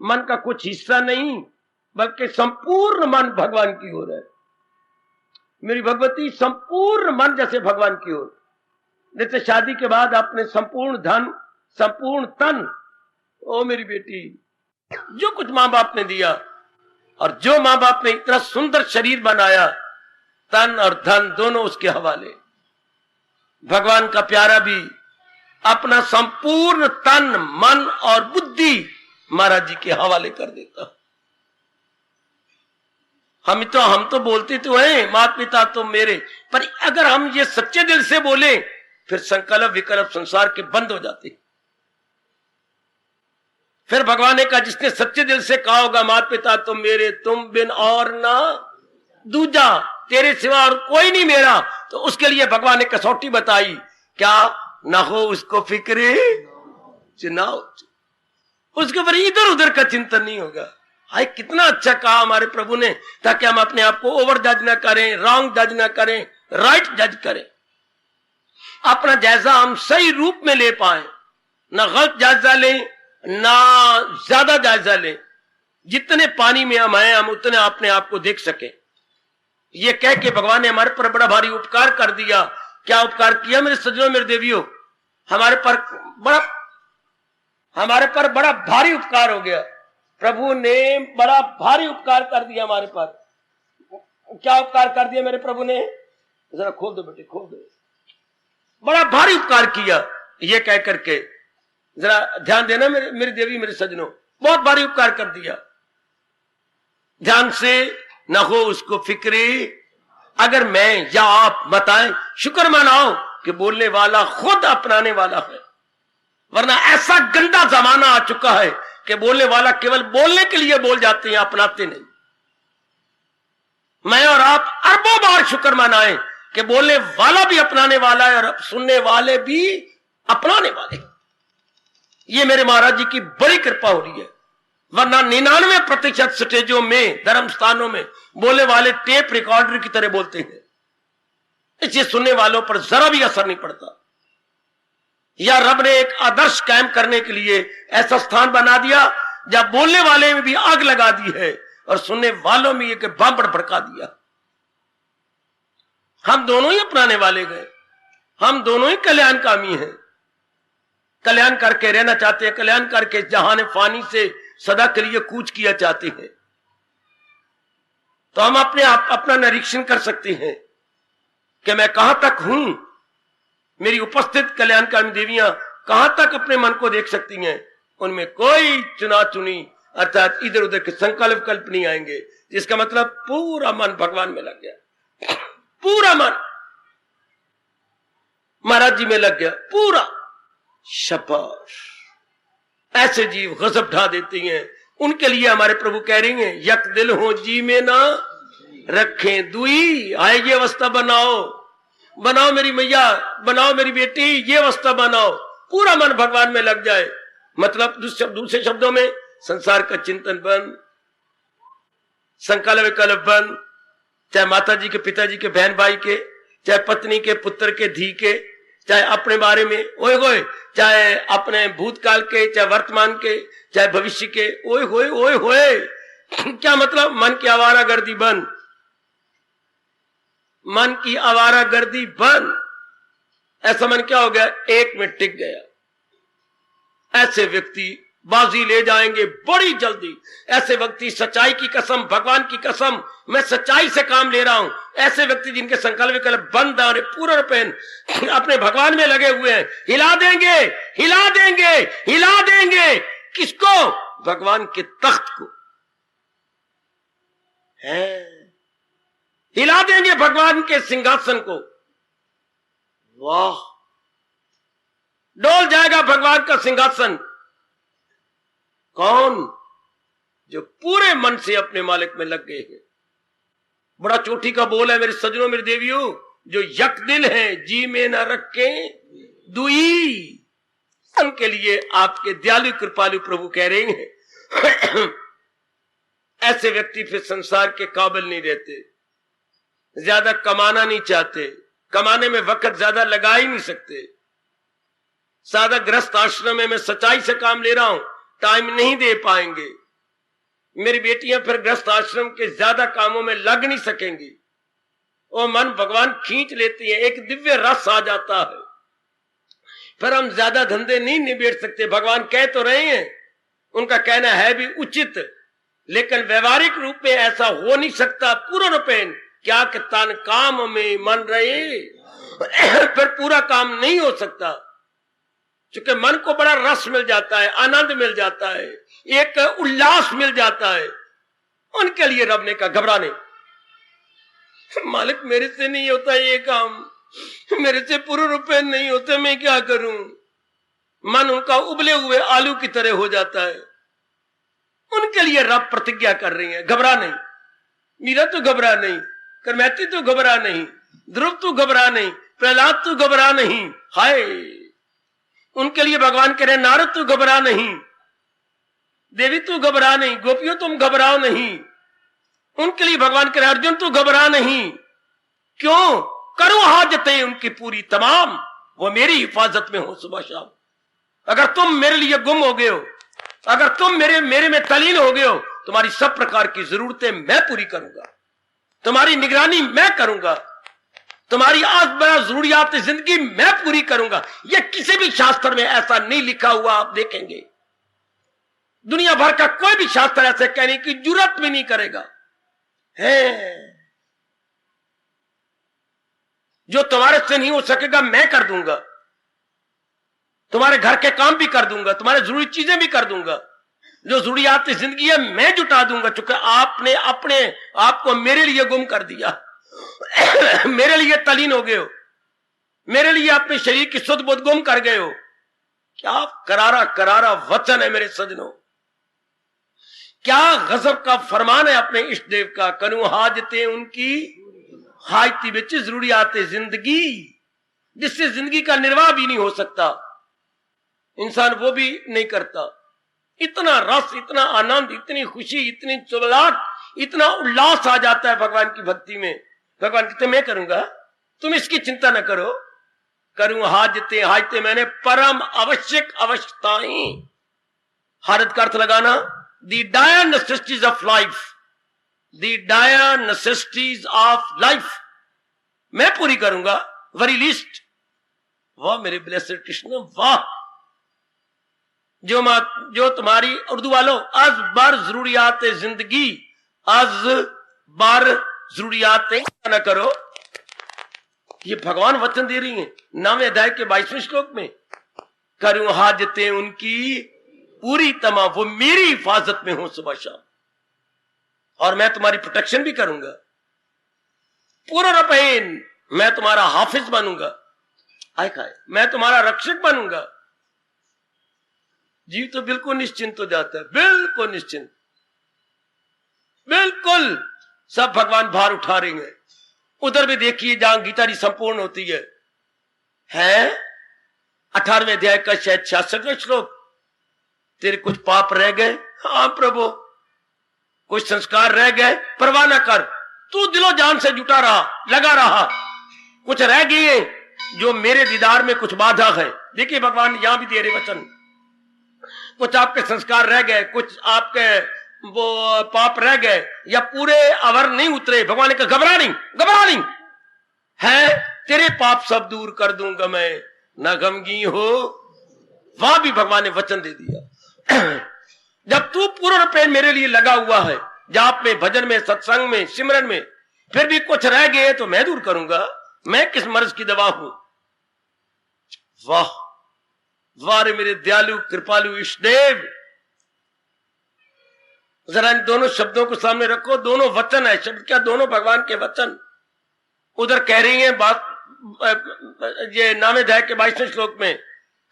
A: मन का कुछ हिस्सा नहीं बल्कि संपूर्ण मन भगवान की ओर है। मेरी भगवती संपूर्ण मन जैसे भगवान की ओर। जैसे शादी के बाद आपने संपूर्ण धन, संपूर्ण तन, ओ मेरी बेटी, जो कुछ मां बाप ने दिया और जो मां बाप ने इतना सुंदर शरीर बनाया, तन और धन दोनों उसके हवाले। भगवान का प्यारा भी अपना संपूर्ण तन, मन और बुद्धि महाराज जी के हवाले कर देता। हम तो बोलते तो हैं माता पिता तो मेरे, पर अगर हम ये सच्चे दिल से बोले फिर संकल्प विकल्प संसार के बंद हो जाते। फिर भगवान ने कहा जिसने सच्चे दिल से कहा होगा माता पिता तो मेरे, तुम बिन और ना दूजा, तेरे सिवा और कोई नहीं मेरा, तो उसके लिए भगवान ने कसौटी बताई, क्या ना हो उसको फिक्रे चुनाव, उसके ऊपर इधर उधर का चिंतन नहीं होगा। हाय कितना अच्छा कहा हमारे प्रभु ने, ताकि हम अपने आप को ओवर जज ना करें, रॉन्ग जज ना करें, राइट जज करें। अपना जायजा हम सही रूप में ले पाए, ना गलत जायजा लें ना ज्यादा जायजा लें। जितने पानी में हम आए हम उतने अपने आप को देख सके। ये कह के भगवान ने हमारे पर बड़ा भारी उपकार कर दिया। क्या उपकार किया मेरे सज्जनों, मेरे देवियों? हमारे पर बड़ा भारी उपकार हो गया। प्रभु ने बड़ा भारी उपकार कर दिया हमारे पर। क्या उपकार कर दिया मेरे प्रभु ने? जरा खोल दो बेटे, खोल दो। बड़ा भारी उपकार किया, ये कह करके जरा ध्यान देना मेरी देवी, मेरे सज्जनों, बहुत भारी उपकार कर दिया। ध्यान से न हो उसको फिक्रे, अगर मैं या आप बताएं, शुक्र मनाओ कि बोलने वाला खुद अपनाने वाला है। वरना ऐसा गंदा जमाना आ चुका है कि बोलने वाला केवल बोलने के लिए बोल जाते हैं, अपनाते नहीं। मैं और आप अरबों बार शुक्र मनाएं कि बोलने वाला भी अपनाने वाला है और सुनने वाले भी अपनाने वाले। ये मेरे महाराज जी की बड़ी कृपा हो रही है। वरना 99% स्टेजों में, धर्म स्थानों में बोलने वाले टेप रिकॉर्डर की तरह बोलते हैं, इससे सुनने वालों पर जरा भी असर नहीं पड़ता। या रब ने एक आदर्श कायम करने के लिए ऐसा स्थान बना दिया जहां बोलने वाले में भी आग लगा दी है और सुनने वालों में एक बांबड़ भड़का दिया। हम दोनों ही अपनाने वाले गए, हम दोनों ही कल्याणकामी हैं, कल्याण करके रहना चाहते हैं, कल्याण करके जहान फानी से सदा के लिए कूच किया चाहते हैं। तो हम अपने आप अपना निरीक्षण कर सकते हैं कि मैं कहां तक हूं। मेरी उपस्थित कल्याणकामी देवियां कहां तक अपने मन को देख सकती हैं। उनमें कोई चुना चुनी अर्थात इधर उधर के संकल्प कल्प नहीं आएंगे, जिसका मतलब पूरा मन भगवान में लग गया, पूरा मन महाराज जी में लग गया पूरा। शाबाश, ऐसे जीव गजब ढा देती हैं। उनके लिए हमारे प्रभु कह रही हैं, यक दिल हो जी में ना रखें दुई। आए ये अवस्था बनाओ बनाओ मेरी मैया, बनाओ मेरी बेटी, ये अवस्था बनाओ, पूरा मन भगवान में लग जाए। मतलब दूसरे शब्दों में संसार का चिंतन बंद, संकल्प विकल्प बंद, चाहे माता जी के, पिताजी के, बहन भाई के, चाहे पत्नी के, पुत्र के, धी के, चाहे अपने बारे में ओए होए, चाहे अपने भूतकाल के, चाहे वर्तमान के, चाहे भविष्य के, ओए होए ओए होए। क्या मतलब? मन की आवारागर्दी बंद, मन की आवारागर्दी बंद। ऐसा मन क्या हो गया? एक में टिक गया। ऐसे व्यक्ति बाजी ले जाएंगे बड़ी जल्दी। ऐसे व्यक्ति, सच्चाई की कसम, भगवान की कसम, मैं सच्चाई से काम ले रहा हूं, ऐसे व्यक्ति जिनके संकल्प विकल्प बंद और पूर्ण रूपेण अपने भगवान में लगे हुए हैं, हिला देंगे, हिला देंगे, हिला देंगे। किसको? भगवान के तख्त को है, हिला देंगे भगवान के सिंहासन को। वाह, डोल जाएगा भगवान का सिंहासन। कौन? जो पूरे मन से अपने मालिक में लग गए हैं। बड़ा चोटी का बोल है मेरे सज्जनों, मेरे देवियों, जो यक दिल है जी में न रखे दुई, उनके लिए आपके दयालु कृपालु प्रभु कह रहे हैं ऐसे व्यक्ति फिर संसार के काबिल नहीं रहते, ज्यादा कमाना नहीं चाहते, कमाने में वक्त ज्यादा लगा ही नहीं सकते। सादा ग्रस्त आश्रम में मैं सच्चाई से काम ले रहा हूं, टाइम नहीं दे पाएंगे। मेरी बेटियां फिर ग्रस्त आश्रम के ज्यादा कामों में लग नहीं सकेंगी। वो मन भगवान खींच लेती है, एक दिव्य रस आ जाता है। फिर हम ज्यादा धंधे नहीं निबेड़ सकते। भगवान कह तो रहे हैं, उनका कहना है भी उचित, लेकिन व्यवहारिक रूप में ऐसा हो नहीं सकता पूर्ण रूपेण। क्या कि तन काम में मन रहे फिर पूरा काम नहीं हो सकता, क्योंकि मन को बड़ा रस मिल जाता है, आनंद मिल जाता है, एक उल्लास मिल जाता है। उनके लिए रब ने कहा घबरा नहीं, मालिक मेरे से नहीं होता ये काम, मेरे से पूर्ण रूपे नहीं होते, मैं क्या करूं। मन उनका उबले हुए आलू की तरह हो जाता है। उनके लिए रब प्रतिज्ञा कर रही है, घबरा नहीं। मीरा तो घबरा नहीं, करमैती तो घबरा नहीं, ध्रुव तो घबरा नहीं, प्रहलाद तो घबरा नहीं। हाय, उनके लिए भगवान कह रहे नारद तू घबरा नहीं, देवी तू घबरा नहीं, गोपियों तुम घबराओ नहीं। उनके लिए भगवान कह रहे अर्जुन तू घबरा नहीं। क्यों? करो हाजतें उनकी पूरी तमाम, वो मेरी हिफाजत में हो सुबह शाम। अगर तुम मेरे लिए गुम हो गए हो, अगर तुम मेरे में तलीन हो गए हो, तुम्हारी सब प्रकार की जरूरतें मैं पूरी करूंगा, तुम्हारी निगरानी मैं करूंगा, तुम्हारी आज बड़ा जरूरियात जिंदगी मैं पूरी करूंगा। यह किसी भी शास्त्र में ऐसा नहीं लिखा हुआ आप देखेंगे। दुनिया भर का कोई भी शास्त्र ऐसे कहने की जरूरत भी नहीं करेगा। है जो तुम्हारे से नहीं हो सकेगा मैं कर दूंगा, तुम्हारे घर के काम भी कर दूंगा, तुम्हारे जरूरी चीजें भी कर दूंगा, जो जरूरियात जिंदगी है मैं जुटा दूंगा। चूंकि आपने अपने आप को मेरे लिए गुम कर दिया, मेरे लिए तलीन हो गए हो, मेरे लिए अपने शरीर की शुद्ध बुद्ध गुम कर गए हो। क्या करारा करारा वचन है मेरे सजनों, क्या गजब का फरमान है अपने इष्ट देव का। कनु हाजते उनकी हाजती बिच जरूरियात जिंदगी, जिससे जिंदगी का निर्वाह भी नहीं हो सकता, इंसान वो भी नहीं करता। इतना रस, इतना आनंद, इतनी खुशी, इतनी चुबलाहट, इतना उल्लास आ जाता है भगवान की भक्ति में। भगवान कहते मैं करूंगा, तुम इसकी चिंता न करो। करूं हाजते, हाजते मैंने परम आवश्यक अवस्थाएं, हारत का अर्थ लगाना the dire necessities of life, the dire necessities of life मैं पूरी करूंगा। वेरी लीस्ट, वाह मेरे ब्लेसेड कृष्ण, वाह जो तुम्हारी उर्दू वालों आज बार जरूरियात जिंदगी, आज बार जरूरियात न करो। ये भगवान वचन दे रही हैं 9वें अध्याय के 22वें श्लोक में। करूं हाजतें उनकी पूरी तमाम, वो मेरी हिफाजत में हो सुबह शाम, और मैं तुम्हारी प्रोटेक्शन भी करूंगा। पूरा रपेन मैं तुम्हारा हाफिज बनूंगा, आय खाए मैं तुम्हारा रक्षक बनूंगा। जीव तो बिल्कुल निश्चिंत हो जाता है, बिल्कुल निश्चिंत, बिल्कुल सब भगवान भार उठा रहे हैं। उधर भी देखिए जहां गीता जी संपूर्ण होती है 18वें अध्याय का शायद 66वें श्लोक, तेरे कुछ पाप रह गए, हाँ प्रभु कुछ संस्कार रह गए, परवाह ना कर, तू दिलो जान से जुटा रहा, लगा रहा, कुछ रह गए जो मेरे दीदार में कुछ बाधा है। देखिए भगवान यहां भी दे रहे वचन, कुछ आपके संस्कार रह गए, कुछ आपके वो पाप रह गए या पूरे अवर नहीं उतरे, भगवान ने कहा घबरा नहीं है, तेरे पाप सब दूर कर दूंगा मैं, न गमगी हो। वहां भी भगवान ने वचन दे दिया जब तू पूर्ण रूपेण मेरे लिए लगा हुआ है, जाप में, भजन में, सत्संग में, सिमरन में, फिर भी कुछ रह गए तो मैं दूर करूंगा, मैं किस मर्ज की दवा हूं। वाह वाह रे मेरे दयालु कृपालु इष्टदेव। जरा इन दोनों शब्दों को सामने रखो, दोनों वचन है, शब्द क्या, दोनों भगवान के वचन। उधर कह रही है बात, ये 9वें अध्याय के 22वें श्लोक में,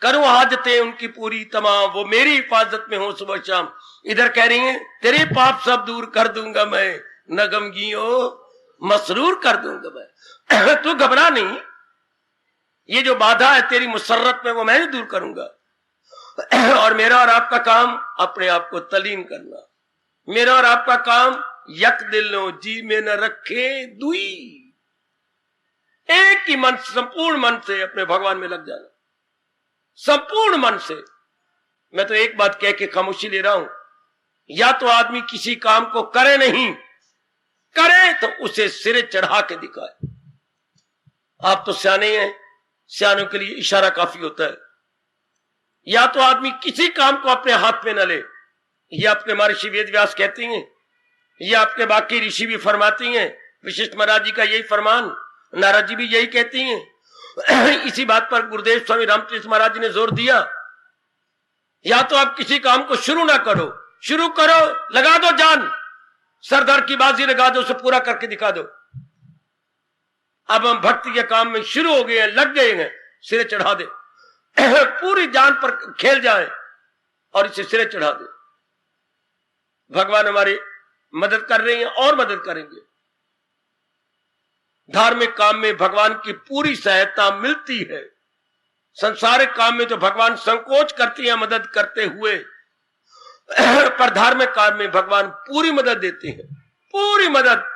A: करूं हाजतें उनकी पूरी तमाम, वो मेरी हिफाजत में हो सुबह शाम। इधर कह रही है तेरे पाप सब दूर कर दूंगा मैं, न गमगी हो मसरूर कर दूंगा मैं। तू घबरा नहीं, ये जो बाधा है तेरी मुसर्रत में वो मैं दूर करूंगा। और मेरा और आपका काम अपने आप को तलीन करना, मेरा और आपका काम यक दिलो जी में न रखे दुई, एक ही मन, संपूर्ण मन से अपने भगवान में लग जाना, संपूर्ण मन से। मैं तो एक बात कह के खामोशी ले रहा हूं, या तो आदमी किसी काम को करे नहीं, करे तो उसे सिरे चढ़ा के दिखाए। आप तो सियाने हैं, सियानों के लिए इशारा काफी होता है। या तो आदमी किसी काम को अपने हाथ में न ले, ये आपके महर्षि वेद व्यास कहती हैं, ये आपके बाकी ऋषि भी फरमाती हैं, विशिष्ट महाराज जी का यही फरमान, नारद जी भी यही कहती हैं। इसी बात पर गुरुदेव स्वामी रामकृष्ण महाराज जी ने जोर दिया, या तो आप किसी काम को शुरू ना करो, शुरू करो, लगा दो जान, सरदार की बाजी लगा दो, उसे पूरा करके दिखा दो। अब हम भक्ति के काम में शुरू हो गए हैं, लग गए हैं, सिरे चढ़ा दे, पूरी जान पर खेल जाए और इसे सिरे चढ़ा दे। भगवान हमारी मदद कर रहे हैं और मदद करेंगे। धार्मिक काम में भगवान की पूरी सहायता मिलती है, संसारिक काम में तो भगवान संकोच करती है मदद करते हुए, पर धार्मिक काम में भगवान पूरी मदद देते हैं, पूरी मदद।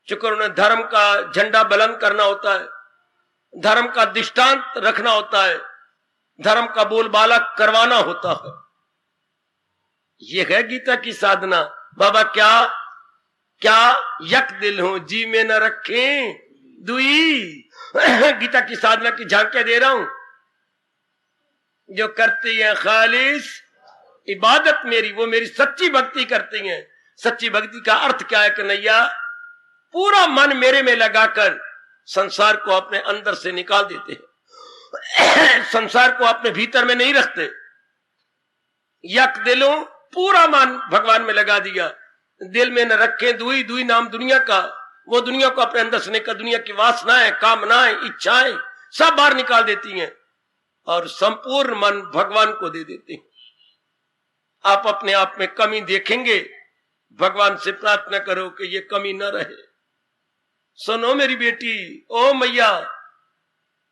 A: चूंकि उन्हें धर्म का झंडा बुलंद करना होता है, धर्म का दृष्टांत रखना होता है, धर्म का बोलबाला करवाना होता है। यह है गीता की साधना। बाबा क्या क्या यक दिल हो जी में न रखे दुई। गीता की साधना की झांकियां दे रहा हूं, जो करती है खालिस इबादत मेरी, वो मेरी सच्ची भक्ति करती हैं। सच्ची भक्ति का अर्थ क्या है कि नैया पूरा मन मेरे में लगाकर संसार को अपने अंदर से निकाल देते हैं, संसार को अपने भीतर में नहीं रखते। यक दिलो, पूरा मन भगवान में लगा दिया, दिल में न रखे दुई, दुई नाम दुनिया का, वो दुनिया को अपने अंदर से निकाल, दुनिया की वासनाएं, कामनाएं, इच्छाएं सब बाहर निकाल देती हैं और संपूर्ण मन भगवान को दे देते हैं। आप अपने आप में कमी देखेंगे, भगवान से प्रार्थना करो कि ये कमी न रहे। सुनो मेरी बेटी, ओ मैया,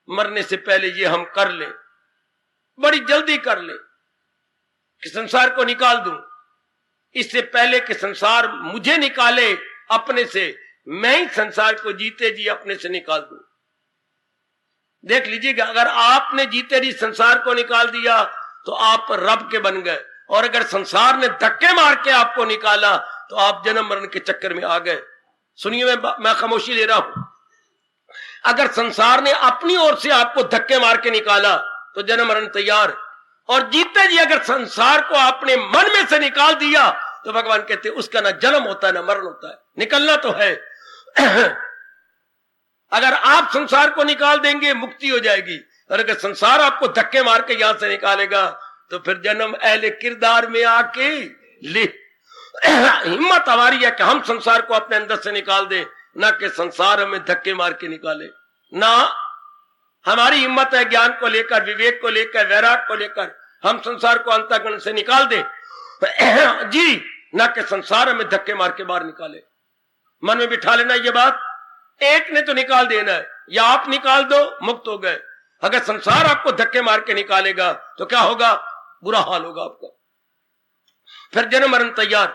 A: मरने से पहले ये हम कर ले, बड़ी जल्दी कर ले कि संसार को निकाल दूं, इससे पहले कि संसार मुझे निकाले अपने से, मैं ही संसार को जीते जी अपने से निकाल दूं। देख लीजिएगा, अगर आपने जीते जी संसार को निकाल दिया तो आप रब के बन गए, और अगर संसार ने धक्के मार के आपको निकाला तो आप जन्म मरण के चक्कर में आ गए। सुनिए, मैं खामोशी ले रहा हूं। अगर संसार ने अपनी ओर से आपको धक्के मार के निकाला तो जन्म मरण तैयार, और जीते जी अगर संसार को अपने मन में से निकाल दिया तो भगवान कहते उसका ना जन्म होता है ना मरण होता है, निकलना तो है। अगर आप संसार को निकाल देंगे मुक्ति हो जाएगी, और अगर संसार आपको धक्के मार के यहां से निकालेगा तो फिर जन्म अहले किरदार में आके ले। हिम्मत हमारी है कि हम संसार को अपने अंदर से निकाल दे, ना कि संसार हमें धक्के मार के निकाले। ना हमारी हिम्मत है ज्ञान को लेकर, विवेक को लेकर, वैराग को लेकर हम संसार को अंतःकरण से निकाल दे जी, ना कि संसार हमें धक्के मार के बाहर निकाले। मन में बिठा लेना ये बात, एक ने तो निकाल देना है, या आप निकाल दो, मुक्त हो गए। अगर संसार आपको धक्के मार के निकालेगा तो क्या होगा? बुरा हाल होगा आपका, फिर जन्म मरण तैयार।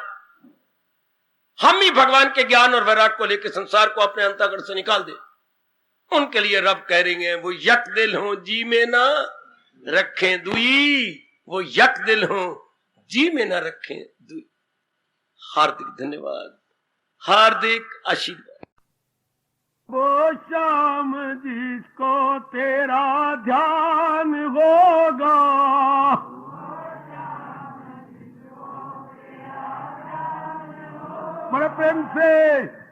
A: हम ही भगवान के ज्ञान और वैराग को लेकर संसार को अपने अंतःकरण से निकाल दे। उनके लिए रब कह रही हैं, वो यक दिल हो जी में ना रखें दुई, वो यक दिल हो जी में ना रखें दुई। हार्दिक धन्यवाद, हार्दिक आशीर्वाद।
C: वो शाम जिसको तेरा ध्यान होगा, बड़े प्रेम से,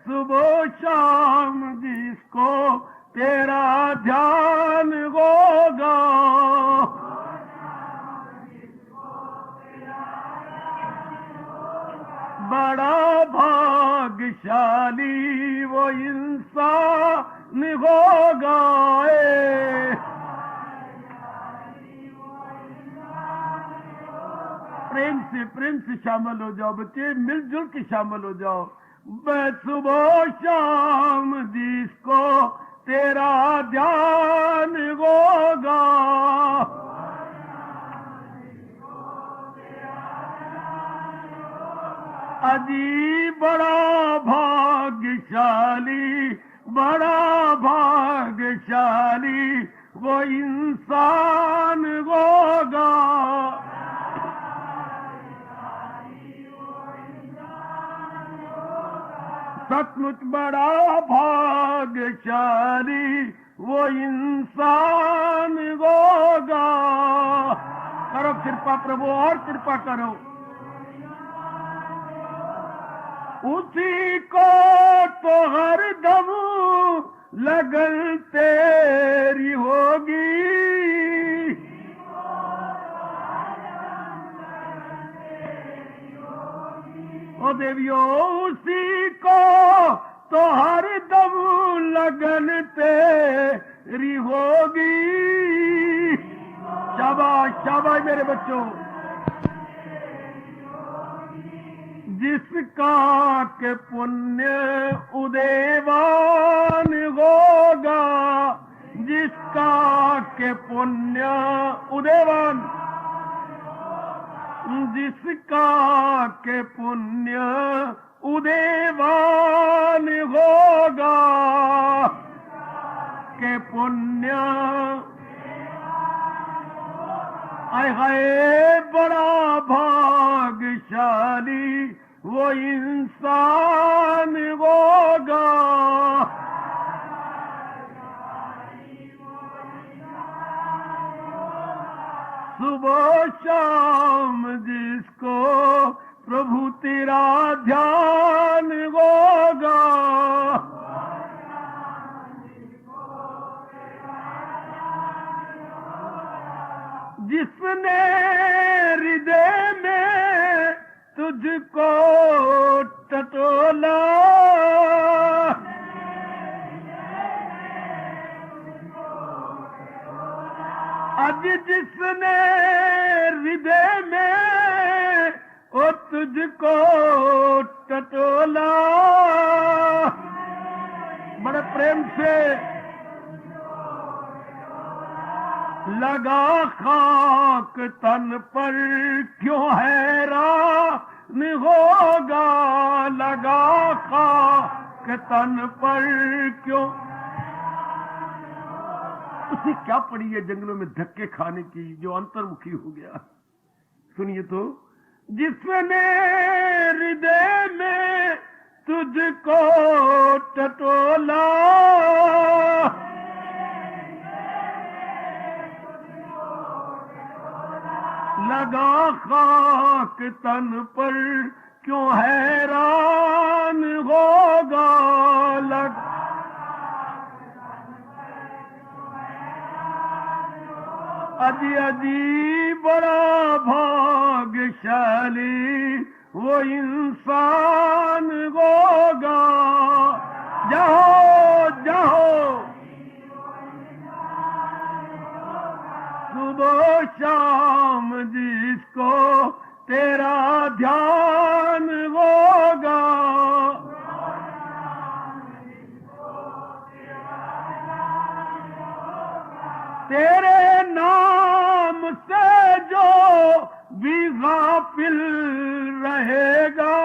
C: सुबह शाम जिसको तेरा ध्यान होगा, बड़ा भाग्यशाली वो इंसान होगा। प्रेम से शामिल हो जाओ बच्चे, मिलजुल के शामिल हो जाओ। मैं सुबह शाम जिसको तेरा ध्यान होगा, अजी बड़ा भाग्यशाली, बड़ा भाग्यशाली वो इंसान होगा। सचमुच बड़ा भाग्यशाली वो इंसान होगा। करो कृपा प्रभु, और कृपा करो। उसी को तो हर दम लगन तेरी होगी, ओ देवियो उसी को तो हर दम लगन तेरी होगी। शाबाश शाबाश मेरे बच्चों। जिसका के पुण्य उदयवान होगा, जिसका के पुण्य उदयवान, जिसका के पुण्य उदयवान होगा, के पुण्य आय हाय बड़ा भाग्यशाली वो इंसान होगा। सुबह शाम जिसको प्रभु तेरा ध्यान होगा, जिसने हृदय में तुझको टटोला, आज जिसने हृदय में वो तुझको टटोला, बड़े प्रेम से लगा खाक तन पर क्यों हैरान होगा, लगा खाक तन पर क्यों। उसे क्या पड़ी है जंगलों में धक्के खाने की जो अंतर्मुखी हो गया। सुनिए तो, जिसने हृदय में तुझको टटोला, लगा खाक तन पर क्यों हैरान होगा, अजी अजी बड़ा भाग्यशाली वो इंसान होगा। जाओ जाओ सुबह शाम जिसको तेरा ध्यान होगा, भी गाफिल रहेगा।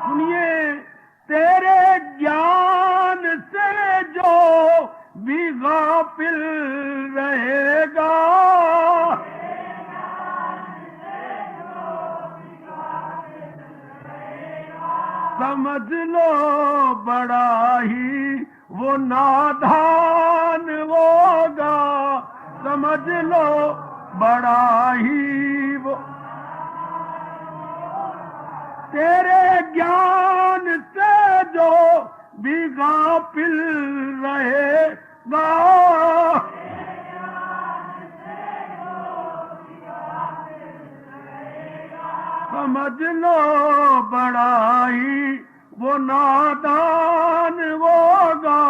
C: सुनिए, तेरे ज्ञान से जो भी गाफिल रहेगा, समझ लो बड़ा ही वो नादान होगा। समझ लो बड़ा ही वो, तेरे ज्ञान से जो भी गाफिल रहेगा, समझ लो बड़ा ही वो नादान होगा।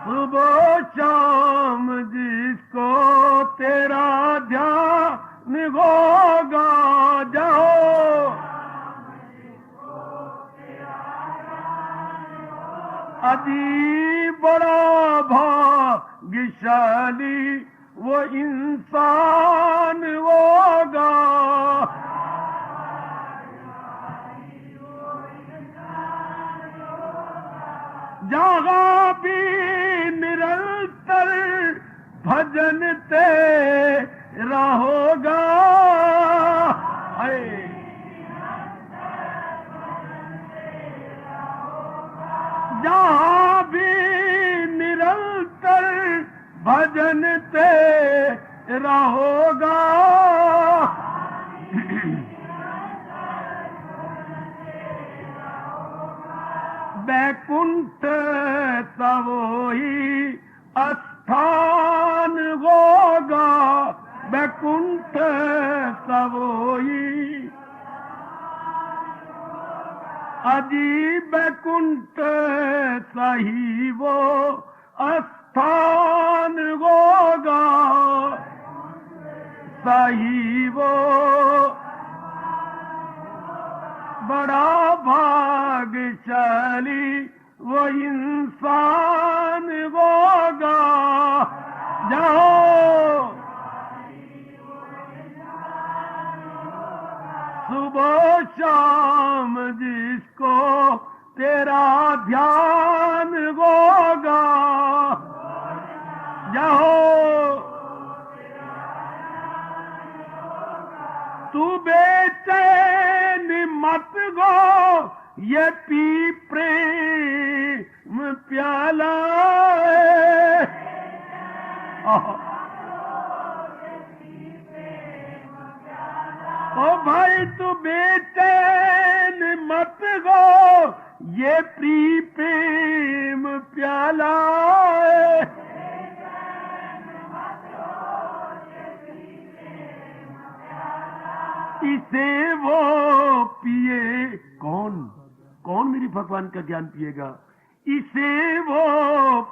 C: सुबह शाम जिसको तेरा ध्यान होगा, जाओ अजीब बड़ा भाग्यशाली वो इंसान होगा। जहाँ भी निरंतर भजन तेरा होगा, जहाँ भी निरंतर भजन तेरा होगा, बैकुंठ सा वही स्थान होगा। बैकुंठ सा वही, अजीब बैकुंठ सही वो स्थान होगा। सही वो बड़ा भाग्यशाली वो इंसान होगा। जाओ सुबह शाम जिसको तेरा ध्यान होगा, जाओ तू बेचैन मत गो, ये पी प्रेम प्याला। ओ भाई तू बेचैन मत गो, ये पी प्रेम प्याला। इसे वो पिए, कौन कौन मेरे भगवान का ज्ञान पिएगा? इसे वो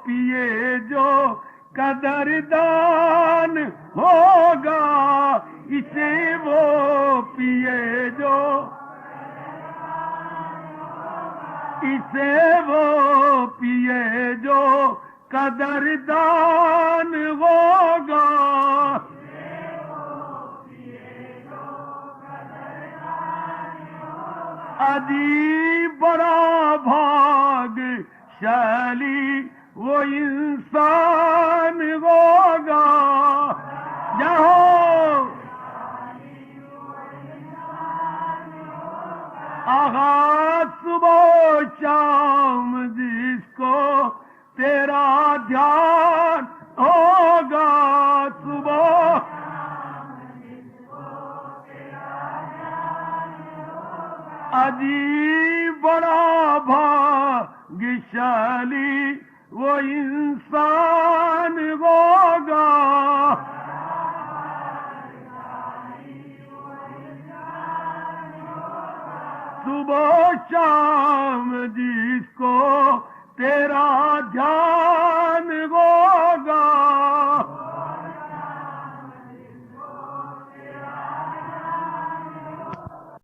C: पिए जो कदरदान होगा। इसे वो पिए जो, इसे वो पिए जो कदरदान होगा। अजीब बड़ा भाग्यशाली वो इंसान होगा। जाओ आगाज सुबह शाम जिसको तेरा ध्यान होगा। सुबह अजीब बड़ा भाग्यशाली वो इंसान होगा। सुबह शाम जिसको तेरा ध्यान